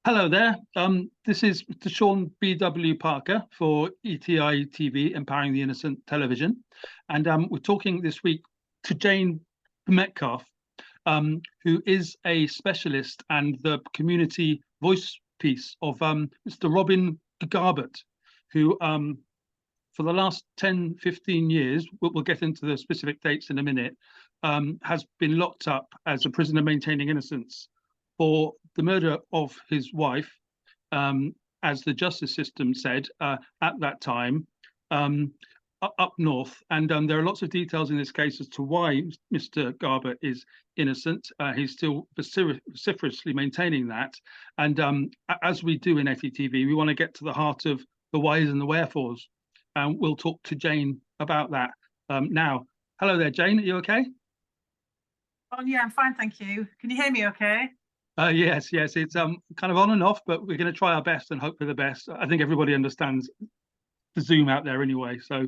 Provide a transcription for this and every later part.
Hello there. This is Mr. Sean B.W. Parker for ETI TV, Empowering the Innocent Television. And we're talking this week to Jane Metcalfe, who is a specialist and the community voice piece of Mr. Robin Garbutt, who for the last 10, 15 years, we'll get into the specific dates in a minute, has been locked up as a prisoner maintaining innocence for the murder of his wife, as the justice system said at that time, up north. And there are lots of details in this case as to why Mr. Garbutt is innocent. He's still vociferously maintaining that. And as we do in FETV, we want to get to the heart of the whys and the wherefores. And we'll talk to Jane about that now. Hello there, Jane. Are you okay? Oh, yeah, I'm fine, thank you. Can you hear me okay? Yes, it's kind of on and off, but we're going to try our best and hope for the best. I think everybody understands the Zoom out there anyway. So,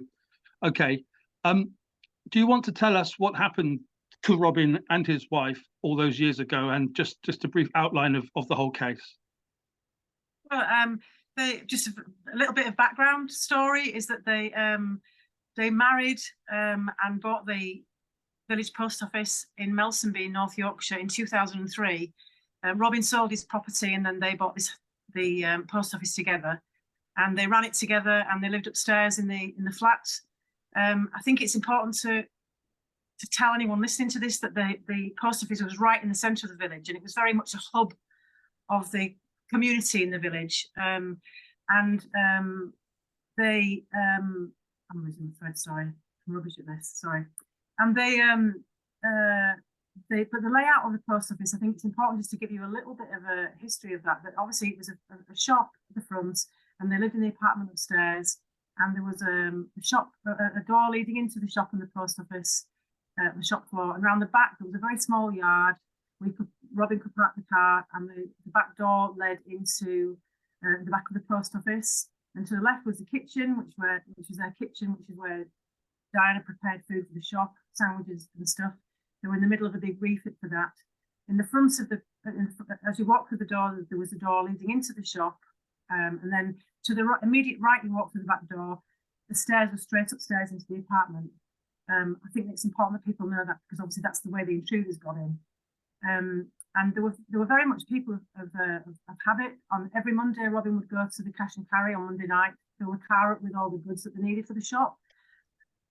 okay. Do you want to tell us what happened to Robin and his wife all those years ago, and just a brief outline of the whole case? Well, just a little bit of background story is that they married and bought the village post office in Melsonby, North Yorkshire, in 2003. Robin sold his property, and then they bought the post office together, and they ran it together, and they lived upstairs in the flat. I think it's important to tell anyone listening to this that the post office was right in the centre of the village, and it was very much a hub of the community in the village. I'm losing my thread. Sorry, I'm rubbish at this. Sorry, and but the layout of the post office, I think it's important just to give you a little bit of a history of that. But obviously it was a shop at the front, and they lived in the apartment upstairs, and there was a door leading into the shop and the post office, the shop floor, and around the back there was a very small yard. Robin could park the car, and the back door led into the back of the post office. And to the left was the kitchen, which was their kitchen, which is where Diana prepared food for the shop, sandwiches and stuff. They were in the middle of a big refit for that. In the front of as you walk through the door, there was a door leading into the shop. And then to the immediate right, you walk through the back door. The stairs were straight upstairs into the apartment. I think it's important that people know that, because obviously that's the way the intruders got in. And there were very much people of habit. On every Monday, Robin would go to the cash and carry on Monday night, fill the car up with all the goods that they needed for the shop.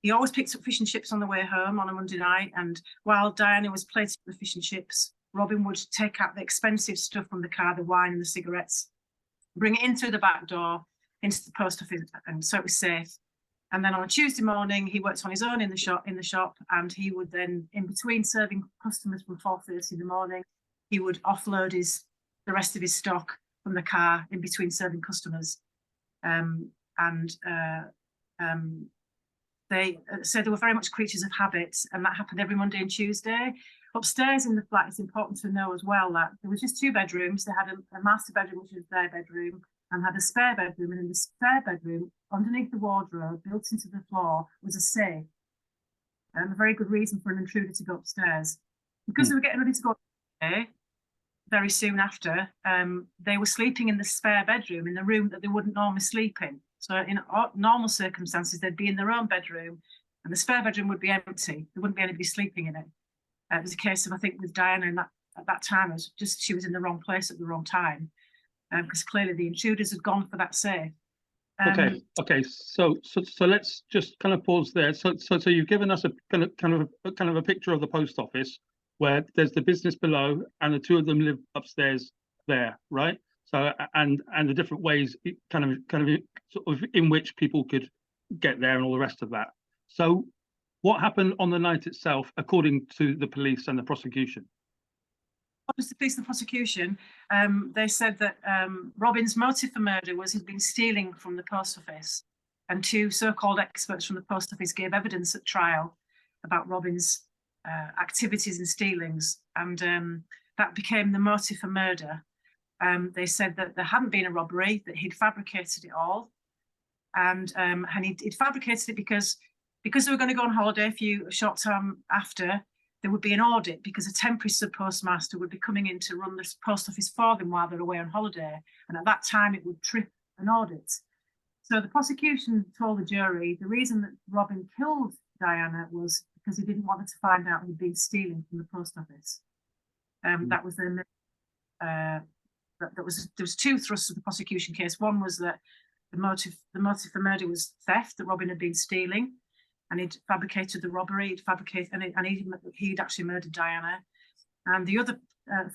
He always picked up fish and chips on the way home on a Monday night, and while Diana was plating the fish and chips, Robin would take out the expensive stuff from the car, the wine and the cigarettes, bring it in through the back door into the post office, and so it was safe. And then on a Tuesday morning, he worked on his own in the shop, and he would then, in between serving customers from 4:30 in the morning, he would offload the rest of his stock from the car in between serving customers. They said they were very much creatures of habit, and that happened every Monday and Tuesday. Upstairs in the flat, it's important to know as well that there was just 2 bedrooms. They had a master bedroom, which was their bedroom, and had a spare bedroom. And in the spare bedroom, underneath the wardrobe, built into the floor, was a safe. A very good reason for an intruder to go upstairs. Because they were getting ready to go upstairs, very soon after, they were sleeping in the spare bedroom, in the room that they wouldn't normally sleep in. So in normal circumstances, they'd be in their own bedroom, and the spare bedroom would be empty. There wouldn't be anybody sleeping in it. It was a case of, I think, with Diana at that time, it was just she was in the wrong place at the wrong time, because clearly the intruders had gone for that safe. Okay. So let's just kind of pause there. So you've given us a kind of a picture of the post office, where there's the business below, and the 2 of them live upstairs there, right? So and the different ways, kind of sort of in which people could get there, and all the rest of that. So, what happened on the night itself, according to the police and the prosecution? The police and the prosecution, they said that Robin's motive for murder was he'd been stealing from the post office, and 2 so-called experts from the post office gave evidence at trial about Robin's activities and stealings, and that became the motive for murder. They said that there hadn't been a robbery, that he'd fabricated it all, and he'd fabricated it because they were going to go on holiday a short time after. there would be an audit because a temporary sub-postmaster would be coming in to run the post office for them while they're away on holiday. And at that time, it would trip an audit. So the prosecution told the jury the reason that Robin killed Diana was because he didn't want her to find out he'd been stealing from the post office. That was their there was two thrusts of the prosecution case. One was that the motive for murder was theft, that Robin had been stealing, and he'd fabricated the robbery. He'd actually murdered Diana. And the other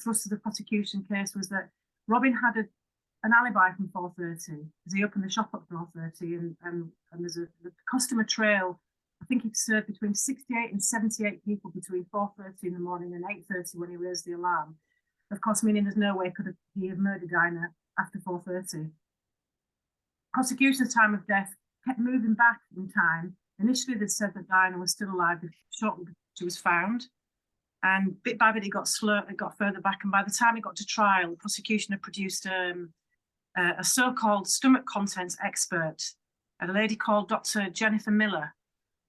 thrust of the prosecution case was that Robin had an alibi from 4:30, as he opened the shop at 4:30, and there's a customer trail. I think he served between 68 and 78 people between 4:30 in the morning and 8:30 when he raised the alarm. Of course, meaning there's no way could he have murdered Diana after 4:30. Prosecution's time of death kept moving back in time. Initially, they said that Diana was still alive shortly before she was found. And bit by bit, it got further back. And by the time it got to trial, the prosecution had produced a so-called stomach contents expert, a lady called Dr. Jennifer Miller.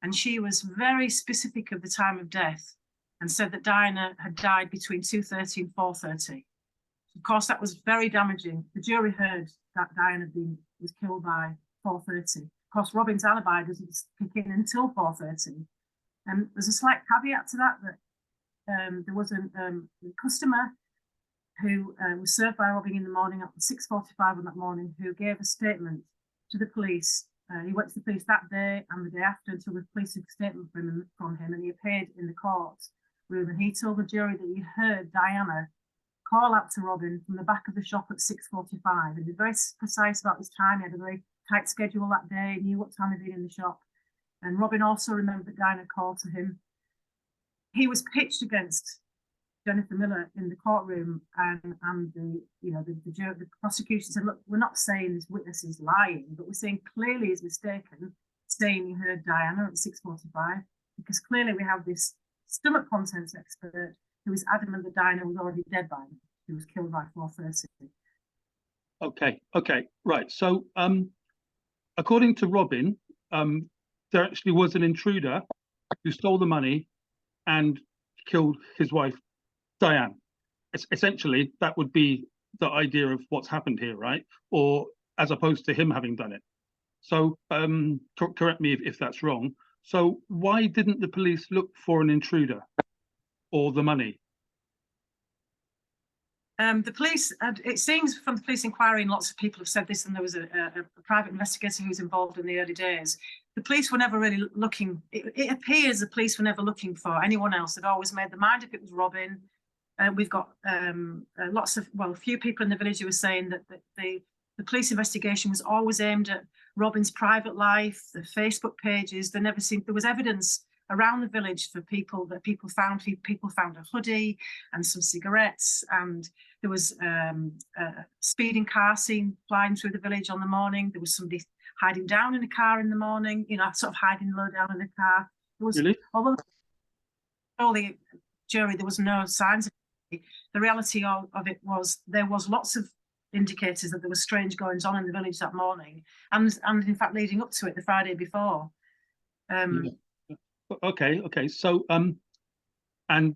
And she was very specific of the time of death and said that Diana had died between 2:30 and 4:30. Of course, that was very damaging. The jury heard that Diana was killed by 4:30. Of course, Robin's alibi doesn't kick in until 4:30. And there's a slight caveat to that there was a customer who was served by Robin in the morning at 6:45 on that morning, who gave a statement to the police. He went to the police that day and the day after until the police took a statement from him, and he appeared in the court room, and he told the jury that he heard Diana call out to Robin from the back of the shop at 6:45, and he was very precise about his time. He had a very tight schedule that day, knew what time he'd been in the shop. And Robin also remembered that Diana called to him. He was pitched against Jennifer Miller in the courtroom, and the prosecution said, look, we're not saying this witness is lying, but we're saying clearly he's mistaken, saying he heard Diana at 6:45, because clearly we have this stomach contents expert who is adamant that Diana was already dead by then. She was killed by 4:30. Okay, right. So according to Robin, there actually was an intruder who stole the money and killed his wife, Diane. Essentially, that would be the idea of what's happened here, right? Or as opposed to him having done it. So correct me if that's wrong. So why didn't the police look for an intruder or the money? The police, it seems from the police inquiry, and lots of people have said this, and there was a private investigator who was involved in the early days. The police were never really looking, it appears the police were never looking for anyone else. They'd always made their mind if it was Robin. We've got a few people in the village who were saying that the police investigation was always aimed at Robin's private life, the Facebook pages. There was evidence around the village for people found a hoodie and some cigarettes, and there was a speeding car seen flying through the village on the morning. There was somebody hiding down in a car in the morning, sort of hiding low down in a car. There was, really? Although told the jury there was no signs of it, the reality of it was there was lots of indicators that there was strange goings on in the village that morning, and in fact leading up to it the Friday before. Okay. So and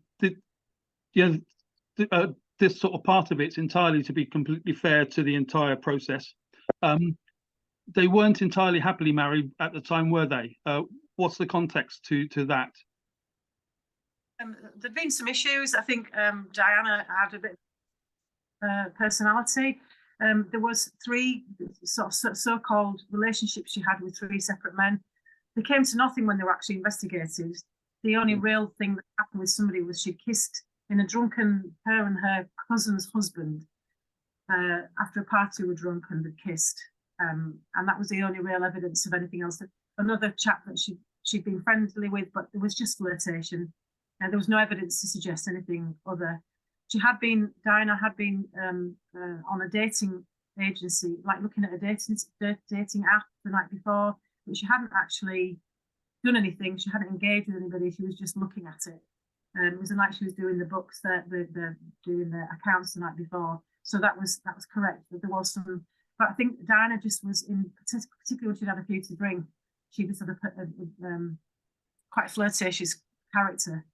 this sort of part of it's entirely to be completely fair to the entire process. They weren't entirely happily married at the time, were they? What's the context to that? There'd been some issues. I think Diana had a bit of personality. There was 3 so-called relationships she had with 3 separate men. They came to nothing when they were actually investigated. The only real thing that happened with somebody was she kissed in a drunken, her and her cousin's husband after a party were drunk and had kissed. And that was the only real evidence of anything else. Another chap that she'd been friendly with, but it was just flirtation. There was no evidence to suggest anything other. Diana had been on a dating agency, like looking at a dating app the night before, but she hadn't actually done anything. She hadn't engaged with anybody. She was just looking at it. It was like she was doing the books, doing the accounts the night before. So that was correct. But there was some. But I think Diana just was particularly when she'd had a few to drink, she was sort of quite a flirtatious character.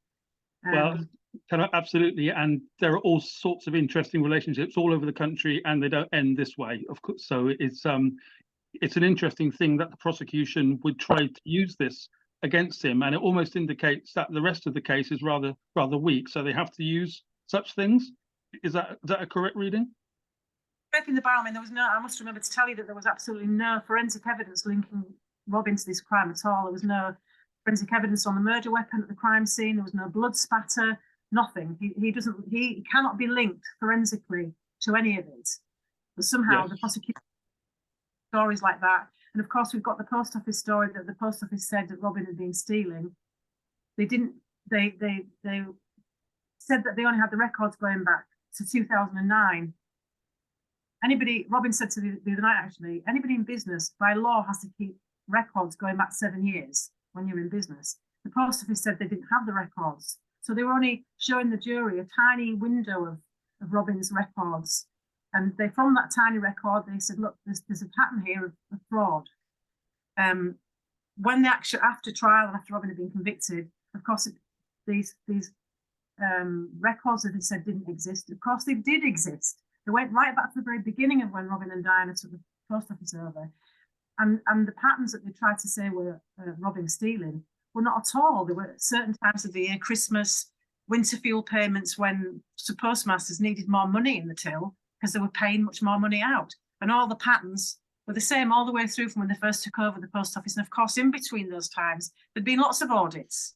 Well, absolutely, and there are all sorts of interesting relationships all over the country, and they don't end this way, of course. So it's an interesting thing that the prosecution would try to use this against him, and it almost indicates that the rest of the case is rather weak. So they have to use such things. Is that a correct reading? In the barrel, I mean, there was no. I must remember to tell you that there was absolutely no forensic evidence linking Robin to this crime at all. There was no forensic evidence on the murder weapon at the crime scene. There was no blood spatter. Nothing. He cannot be linked forensically to any of it. But somehow the prosecution stories like that, and of course we've got the post office story that the post office said that Robin had been stealing. They didn't. They said that they only had the records going back to 2009. Robin said to the other night, actually, anybody in business by law has to keep records going back 7 years when you're in business. The post office said they didn't have the records. So they were only showing the jury a tiny window of Robin's records. And from that tiny record, they said, look, there's a pattern here of fraud. When after trial and after Robin had been convicted, of course, these records that they said didn't exist. Of course, they did exist. They went right back to the very beginning of when Robin and Diana took the post office over. And the patterns that they tried to say were Robin stealing were not at all. There were certain times of the year, Christmas, winter fuel payments, when postmasters needed more money in the till because they were paying much more money out. And all the patterns were the same all the way through from when they first took over the post office. And of course, in between those times, there'd been lots of audits,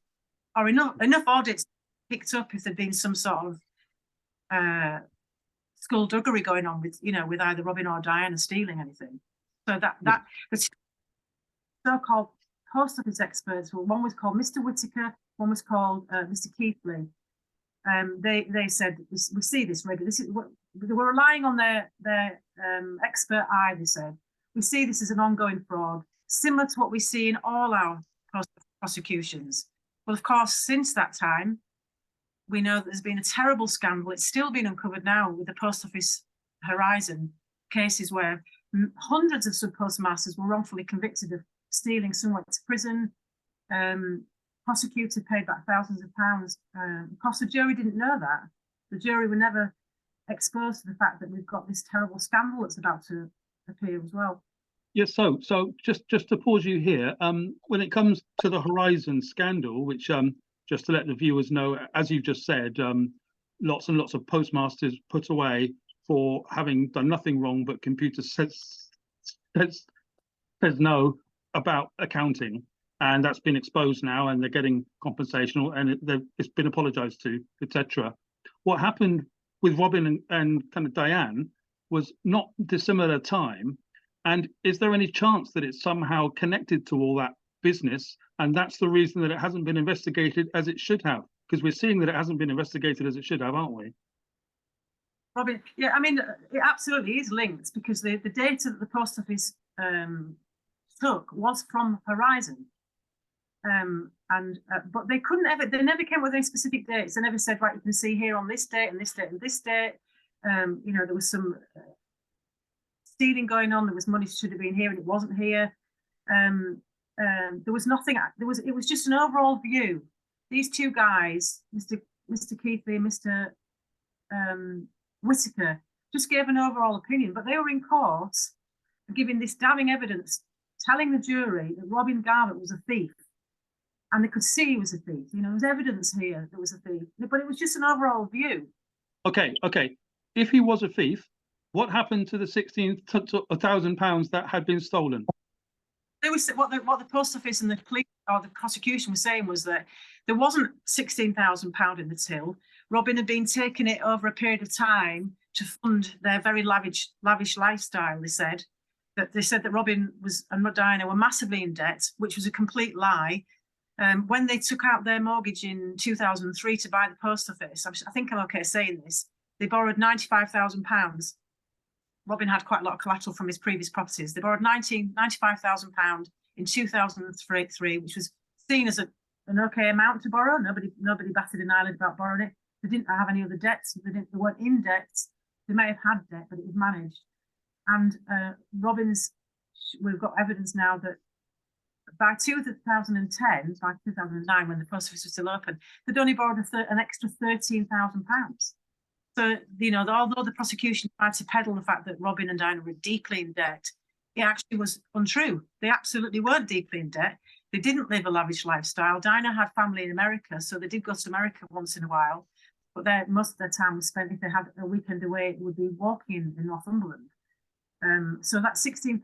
or enough audits picked up if there'd been some sort of skullduggery going on with either Robin or Diana stealing anything. So that the so-called post office experts, one was called Mr. Whitaker, one was called Mr. Keithley. They said we see this regularly. They were relying on their expert eye. They said we see this as an ongoing fraud, similar to what we see in all our prosecutions. Well, of course, since that time, we know that there's been a terrible scandal. It's still been uncovered now with the Post Office Horizon cases where hundreds of sub-postmasters were wrongfully convicted of stealing, some went to prison. Prosecutor paid back thousands of pounds. Of course, the jury didn't know that. The jury were never exposed to the fact that we've got this terrible scandal that's about to appear as well. Yes, so just to pause you here, when it comes to the Horizon scandal, which just to let the viewers know, as you've just said, lots and lots of postmasters put away for having done nothing wrong, but computer says no about accounting, and that's been exposed now, and they're getting compensation, and it's been apologized to, etc. What happened with Robin and kind of Diane was not dissimilar time, and is there any chance that it's somehow connected to all that business, and that's the reason that it hasn't been investigated as it should have? Because we're seeing that it hasn't been investigated as it should have, aren't we? Robin, yeah, I mean, it absolutely is linked, because the data that the post office took was from Horizon, but they couldn't ever. They never came with any specific dates. They never said, right, you can see here on this date and this date and this date. There was some stealing going on. There was money should have been here and it wasn't here. There was nothing. It was just an overall view. These two guys, Mr. Keithley and Mr. Whitaker, just gave an overall opinion, but they were in court giving this damning evidence, telling the jury that Robin Garbutt was a thief, and they could see he was a thief. There was evidence here that was a thief, but it was just an overall view. Okay. If he was a thief, what happened to the £16,000 that had been stolen? What the post office and the police or the prosecution were saying was that there wasn't £16,000 in the till. Robin had been taking it over a period of time to fund their very lavish lifestyle. They said that Robin and Diana were massively in debt, which was a complete lie. When they took out their mortgage in 2003 to buy the post office, I think I'm okay saying this, they borrowed £95,000. Robin had quite a lot of collateral from his previous properties. They borrowed £95,000 in 2003, which was seen as an okay amount to borrow. Nobody batted an eyelid about borrowing it. They didn't have any other debts. They weren't in debt. They may have had debt, but it was managed. And we've got evidence now that by 2010, by 2009, when the post office was still open, they'd only borrowed an extra £13,000. So, you know, although the prosecution tried to peddle the fact that Robin and Diana were deeply in debt, it actually was untrue. They absolutely weren't deeply in debt. They didn't live a lavish lifestyle. Diana had family in America, so they did go to America once in a while, but most of their time was spent, if they had a weekend away, it would be walking in Northumberland. So that £16,000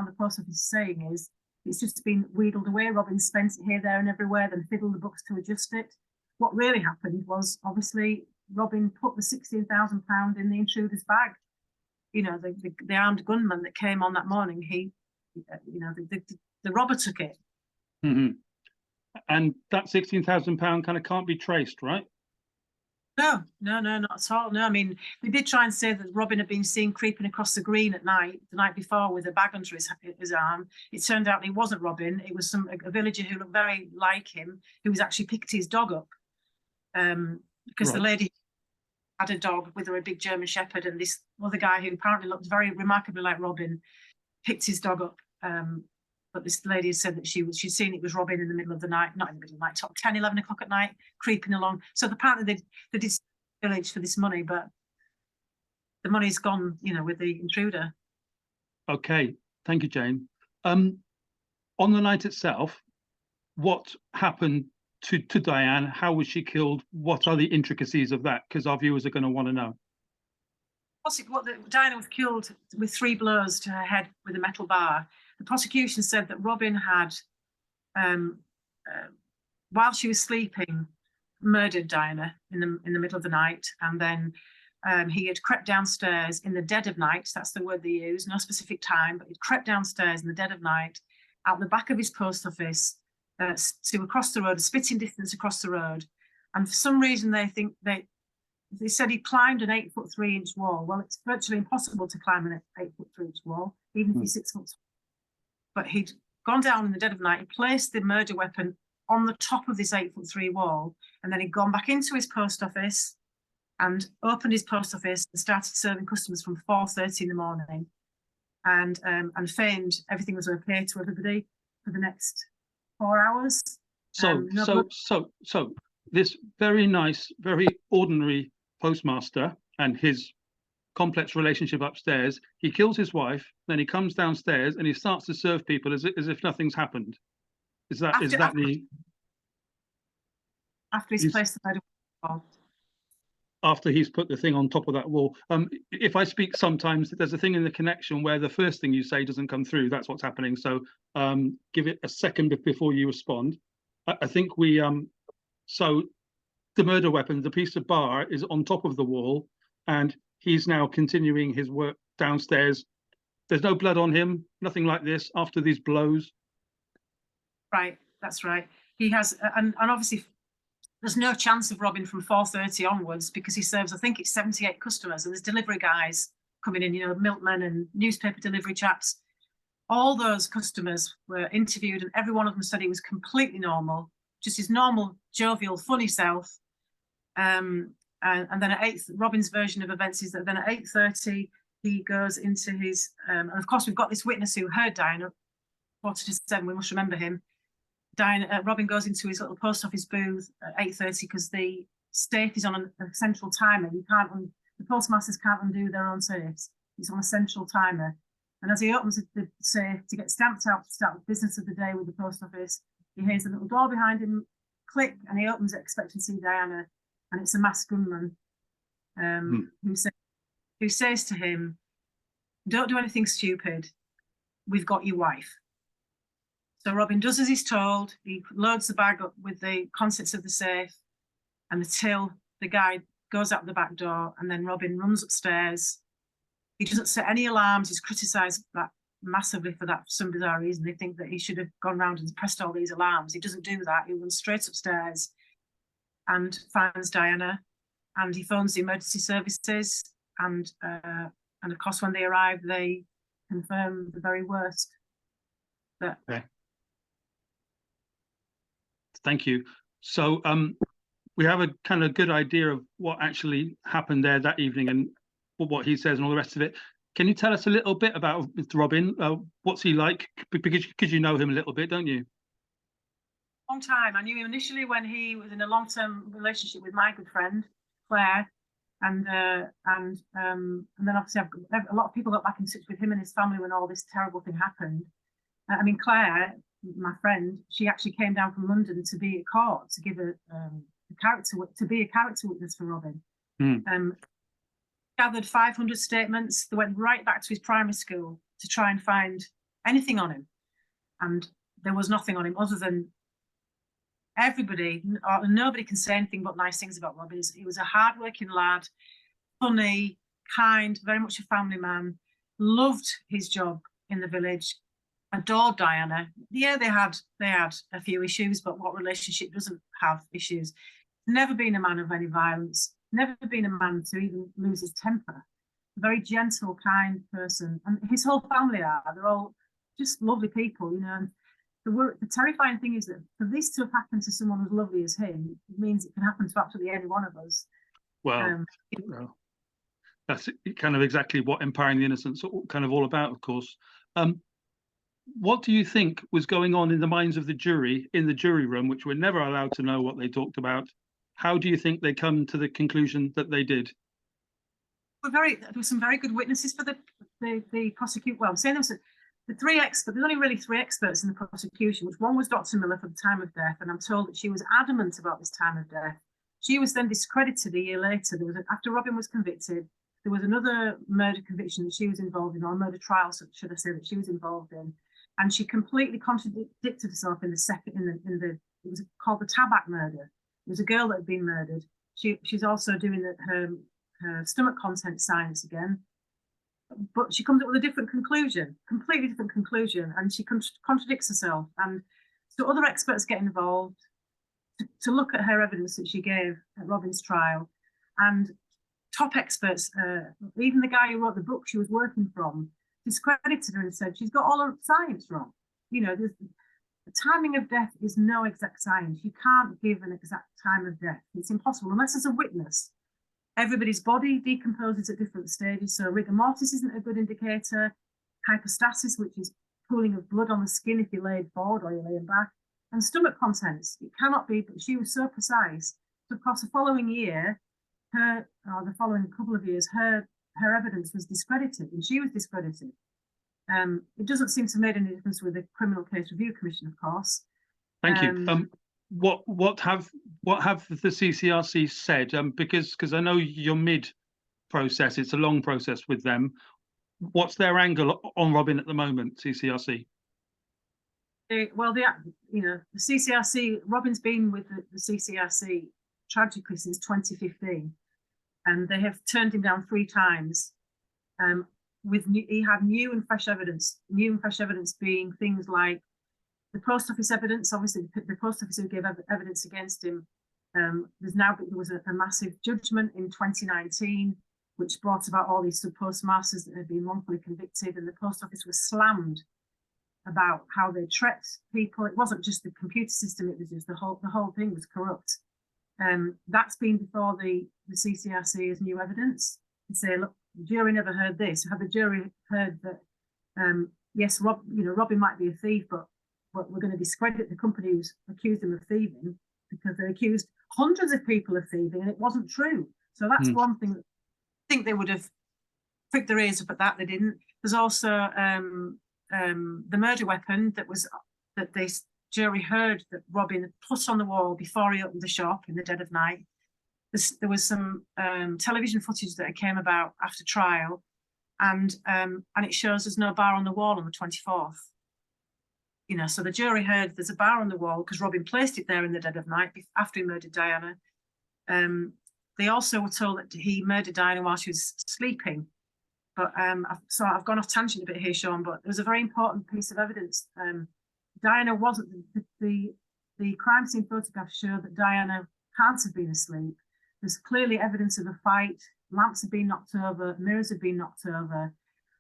the post office is saying is, it's just been wheedled away. Robin spent it here, there and everywhere, then fiddled the books to adjust it. What really happened was, obviously, Robin put the £16,000 in the intruder's bag. You know, the armed gunman that came on that morning, the robber took it. Mm-hmm. And that £16,000 kind of can't be traced, right? No, not at all. No, I mean, they did try and say that Robin had been seen creeping across the green at night, the night before, with a bag under his arm. It turned out it wasn't Robin. It was a villager who looked very like him, who was actually picked his dog up. Because Right. The lady had a dog with her, a big German Shepherd, and this other guy who apparently looked very remarkably like Robin picked his dog up. But this lady said that she'd seen it was Robin in the middle of the night, not in the middle of the night, top 10, 11 o'clock at night, creeping along. So apparently they did village for this money, but the money's gone, you know, with the intruder. Okay, thank you, Jane. On the night itself, what happened to Diane? How was she killed? What are the intricacies of that? Because our viewers are going to want to know. Diana was killed with 3 blows to her head with a metal bar. The prosecution said that Robin had, while she was sleeping, murdered Diana in the middle of the night, and then he had crept downstairs in the dead of night. That's the word they use, no specific time, but he'd crept downstairs in the dead of night out the back of his post office to across the road, a spitting distance across the road. And for some reason, they said he climbed an 8'3" wall. Well, it's virtually impossible to climb an 8'3" wall, even if you're 6 foot. But he'd gone down in the dead of night, he placed the murder weapon on the top of this 8'3" wall, and then he'd gone back into his post office and opened his post office and started serving customers from 4:30 in the morning, and feigned everything was okay to everybody for the next 4 hours. So this very nice, very ordinary postmaster and his complex relationship upstairs, he kills his wife, then he comes downstairs and he starts to serve people as if nothing's happened. After he's placed the murder weapon? After he's put the thing on top of that wall. If I speak sometimes, there's a thing in the connection where the first thing you say doesn't come through. That's what's happening. So give it a second before you respond. I think so the murder weapon, the piece of bar, is on top of the wall, and he's now continuing his work downstairs. There's no blood on him, nothing like this after these blows. Right, that's right. He has, and obviously there's no chance of Robin from 4:30 onwards, because he serves, I think it's 78 customers, and there's delivery guys coming in, you know, milkmen and newspaper delivery chaps. All those customers were interviewed, and every one of them said he was completely normal, just his normal, jovial, funny self. And then at 8, Robin's version of events is that then at 8:30 he goes into his, and of course we've got this witness who heard Diana, 6:45, we must remember him. Robin goes into his little post office booth at 8:30 because the safe is on a central timer. The postmasters can't undo their own safes. It's on a central timer. And as he opens the safe to get stamped out to start the business of the day with the post office, he hears a little door behind him click, and he opens it expecting to see Diana, and it's a masked gunman who says to him, "Don't do anything stupid. We've got your wife." So Robin does as he's told. He loads the bag up with the contents of the safe and the till. The guy goes out the back door, and then Robin runs upstairs. He doesn't set any alarms. He's criticised that massively for that for some bizarre reason. They think that he should have gone round and pressed all these alarms. He doesn't do that. He runs straight upstairs and finds Diana, and he phones the emergency services. And of course, when they arrive, they confirm the very worst. Okay. Thank you. So we have a kind of good idea of what actually happened there that evening and what he says and all the rest of it. Can you tell us a little bit about Robin? What's he like? Because you know him a little bit, don't you? long time. I knew him initially when he was in a long-term relationship with my good friend Claire, and then obviously a lot of people got back in touch with him and his family when all this terrible thing happened. I mean, Claire, my friend, she actually came down from London to be at court to give a character witness for Robin. Gathered 500 statements. They went right back to his primary school to try and find anything on him, and there was nothing on him other than nobody can say anything but nice things about Robin. He was a hard-working lad, funny, kind, very much a family man, loved his job in the village, adored Diana. Yeah, they had a few issues, but what relationship doesn't have issues? Never been a man of any violence, never been a man to even lose his temper. A very gentle, kind person. And his whole family they're all just lovely people, you know. And the terrifying thing is that for this to have happened to someone as lovely as him, it means it can happen to absolutely any one of us. Well, that's kind of exactly what Empowering the Innocent's kind of all about, of course. What do you think was going on in the minds of the jury in the jury room, which we're never allowed to know what they talked about? How do you think they come to the conclusion that they did? There were some very good witnesses for the prosecution. Well, I'm saying the three experts. There's only really three experts in the prosecution, which one was Dr. Miller for the time of death, and I'm told that she was adamant about this time of death. She was then discredited a year later. After Robin was convicted, there was another murder conviction that she was involved in, or a murder trial, should I say, that she was involved in, and she completely contradicted herself in the second. It was called the Tabak murder. It was a girl that had been murdered. She's also doing her stomach content science again, but she comes up with a different conclusion, completely different conclusion, and she contradicts herself. And so other experts get involved to look at her evidence that she gave at Robin's trial, and top experts, even the guy who wrote the book she was working from, discredited her and said she's got all her science wrong. You know, the timing of death is no exact science. You can't give an exact time of death. It's impossible unless there's a witness. Everybody's body decomposes at different stages, so rigor mortis isn't a good indicator. Hypostasis, which is pooling of blood on the skin if you're laid forward or you're laying back, and stomach contents. It cannot be, but she was so precise. So across the following year, the following couple of years, her evidence was discredited, and she was discredited. It doesn't seem to have made any difference with the Criminal Case Review Commission, of course. Thank you. What have the CCRC said? Because I know you're mid-process, it's a long process with them. What's their angle on Robin at the moment, CCRC? The CCRC, Robin's been with the CCRC tragically since 2015, and they have turned him down 3 times. He had new and fresh evidence being things like the post office evidence. Obviously, the post office who gave evidence against him. There was a massive judgment in 2019, which brought about all these sub-postmasters that had been wrongfully convicted, and the post office was slammed about how they treated people. It wasn't just the computer system; it was just the whole thing was corrupt. That's been before the CCRC as new evidence and say, look, the jury never heard this. Had the jury heard that, yes, Robin might be a thief, but we're going to discredit the company who's accused him of thieving because they accused hundreds of people of thieving and it wasn't true. So that's one thing that I think they would have pricked their ears up at that. They didn't. There's also the murder weapon that the jury heard that Robin put on the wall before he opened the shop in the dead of night. There was some television footage that came about after trial, and it shows there's no bar on the wall on the 24th. You know, so the jury heard there's a bar on the wall because Robin placed it there in the dead of night after he murdered Diana. They also were told that he murdered Diana while she was sleeping. But I've gone off tangent a bit here, Sean, but there's a very important piece of evidence. Diana wasn't, the crime scene photographs show that Diana can't have been asleep. There's clearly evidence of a fight. Lamps have been knocked over, mirrors have been knocked over.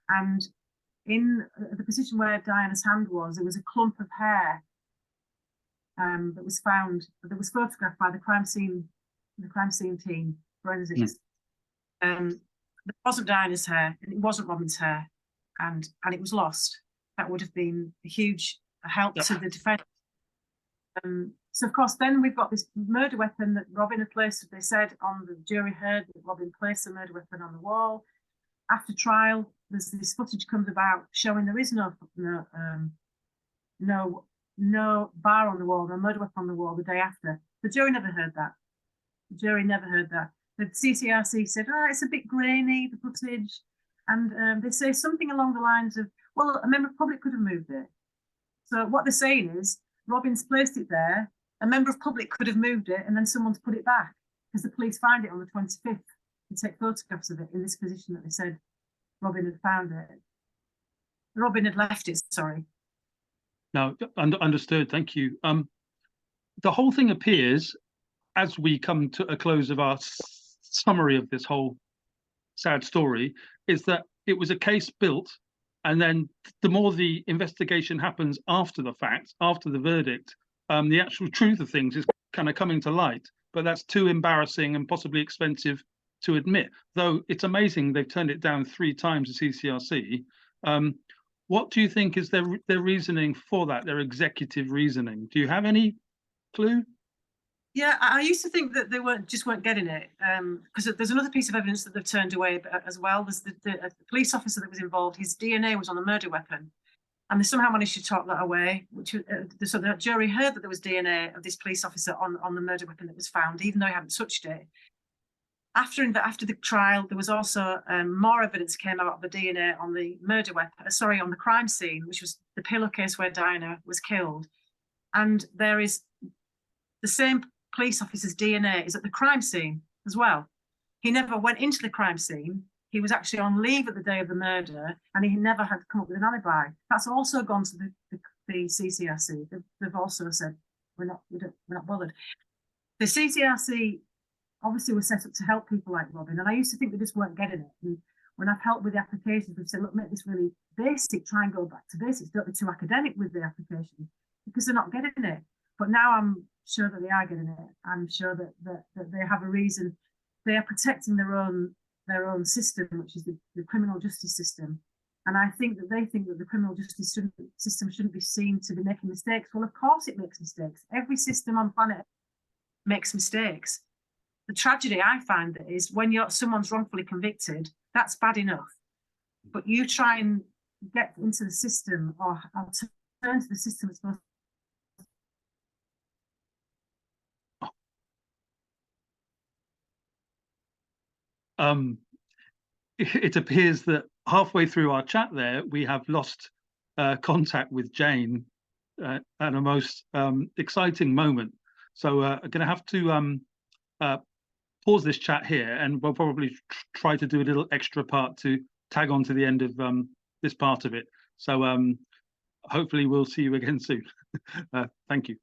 And in the position where Diana's hand was, there was a clump of hair that was found, that was photographed by the crime scene team, forensics. It wasn't Diana's hair, and it wasn't Robin's hair, and it was lost. That would have been a huge help to the defence. So of course, then we've got this murder weapon that Robin had placed. They said on the jury heard that Robin placed the murder weapon on the wall. After trial, there's this footage comes about showing there is no bar on the wall, no murder weapon on the wall the day after. The jury never heard that. The jury never heard that. The CCRC said, "Oh, it's a bit grainy, the footage," and they say something along the lines of, "Well, a member of the public could have moved it." So what they're saying is, Robin's placed it there. A member of public could have moved it, and then someone's put it back because the police find it on the 25th and take photographs of it in this position that they said Robin had found it. Robin had left it. Sorry. No, understood. Thank you. The whole thing appears, as we come to a close of our summary of this whole sad story, is that it was a case built, and then the more the investigation happens after the fact, after the verdict, the actual truth of things is kind of coming to light. But that's too embarrassing and possibly expensive to admit. Though it's amazing they've turned it down 3 times at CCRC. What do you think is their reasoning for that? Their executive reasoning? Do you have any clue? Yeah, I used to think that they weren't getting it, because there's another piece of evidence that they've turned away as well. There's the police officer that was involved. His DNA was on the murder weapon, and they somehow managed to talk that away. So the jury heard that there was DNA of this police officer on the murder weapon that was found, even though he hadn't touched it. After the trial, there was also more evidence came out of the DNA on the murder weapon. On the crime scene, which was the pillowcase where Diana was killed, and there is the same police officer's DNA is at the crime scene as well. He never went into the crime scene. He was actually on leave at the day of the murder, and he never had to come up with an alibi. That's also gone to the CCRC. They've also said we're not bothered. The CCRC obviously was set up to help people like Robin, and I used to think they just weren't getting it. And when I've helped with the applications, we've said, look, make this really basic. Try and go back to basics. Don't be too academic with the application, because they're not getting it. But now I'm sure that they are getting it. I'm sure that they have a reason. They are protecting their own system, which is the criminal justice system. And I think that they think that the criminal justice system shouldn't be seen to be making mistakes. Well, of course it makes mistakes. Every system on planet makes mistakes. The tragedy I find is when someone's wrongfully convicted, that's bad enough. But you try and get into the system or turn to the system it's supposed to. It appears that halfway through our chat there, we have lost contact with Jane at a most exciting moment. So I'm going to have to pause this chat here, and we'll probably try to do a little extra part to tag on to the end of this part of it. So hopefully we'll see you again soon. Thank you.